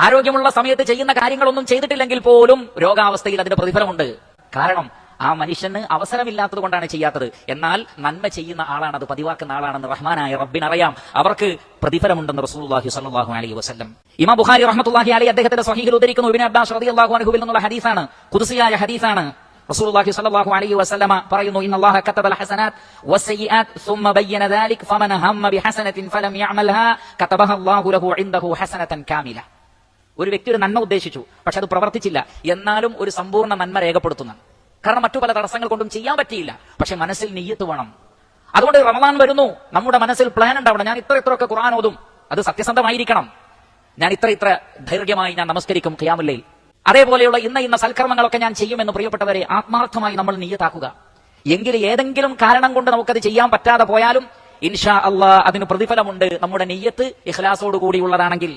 ആരോഗ്യമുള്ള സമയത്ത് ചെയ്യുന്ന കാര്യങ്ങളൊന്നും ചെയ്തിട്ടില്ലെങ്കിൽ പോലും രോഗാവസ്ഥയിൽ അതിന്റെ പ്രതിഫലമുണ്ട്. കാരണം ആ മനുഷ്യന് അവസരമില്ലാത്തത് കൊണ്ടാണ് ചെയ്യാത്തത്. എന്നാൽ നന്മ ചെയ്യുന്ന ആളാണ്, അത് പതിവാക്കുന്ന ആളാണെന്ന് റഹ്മാനായ റബ്ബിനറിയാം. അവർക്ക് പ്രതിഫലമുണ്ടെന്ന് റസൂലുള്ളാഹി സ്വല്ലല്ലാഹു അലൈഹി വസല്ലം. ഇമാം ബുഖാരി റഹ്മത്തുള്ളാഹി അലൈഹി അദ്ദേഹത്തിന്റെ സ്വഹീഹിൽ ഉദ്ധരിക്കുന്നു, ഇബ്നു അബ്ബാസ് റളിയല്ലാഹു അൻഹുവിൽ നിന്നുള്ള ഹദീസാണ്, ഖുദ്സിയായ ഹദീസാണ്. റസൂലുള്ളാഹി സ്വല്ലല്ലാഹു അലൈഹി വസല്ലമ പറയുന്നു, ഇന്നല്ലാഹ കതബൽ ഹസനാത് വസ്സയ്യിആത് സുമ്മ ബയ്യന ദാലിക ഫമൻ ഹമ്മ ബിഹസനത്തിൻ ഫലം യഅമൽഹാ കതബഹ അല്ലാഹു ലഹു ഇൻദഹു ഹസനതൻ കാമില. ഒരു വ്യക്തി ഒരു നന്മ ഉദ്ദേശിച്ചു, പക്ഷെ അത് പ്രവർത്തിച്ചില്ല, എന്നാലും ഒരു സമ്പൂർണ്ണ നന്മ രേഖപ്പെടുത്തുന്നു. കാരണം മറ്റു പല തടസ്സങ്ങൾ കൊണ്ടും ചെയ്യാൻ പറ്റിയില്ല, പക്ഷെ മനസ്സിൽ നിയ്യത്ത് വേണം. അതുകൊണ്ട് റമദാൻ വരുന്നു, നമ്മുടെ മനസ്സിൽ പ്ലാൻ ഉണ്ടാവണം. ഞാൻ ഇത്രയൊക്കെ ഖുർആൻ ഓതും, അത് സത്യസന്ധമായിരിക്കണം. ഞാൻ ഇത്ര ദൈർഘ്യമായി ഞാൻ നമസ്കരിക്കും ഖിയാമുൽ ലൈൽ, അതേപോലെയുള്ള ഇന്ന സൽക്കർമ്മങ്ങളൊക്കെ ഞാൻ ചെയ്യുമെന്ന് പ്രിയപ്പെട്ടവരെ ആത്മാർത്ഥമായി നമ്മൾ നിയ്യത്താക്കുക. എങ്കിൽ ഏതെങ്കിലും കാരണം കൊണ്ട് നമുക്കത് ചെയ്യാൻ പറ്റാതെ പോയാലും ഇൻഷാ അല്ലാഹ് അതിന് പ്രതിഫലമുണ്ട്, നമ്മുടെ നിയ്യത്ത് ഇഖ്ലാസോട് കൂടിയുള്ളതാണെങ്കിൽ.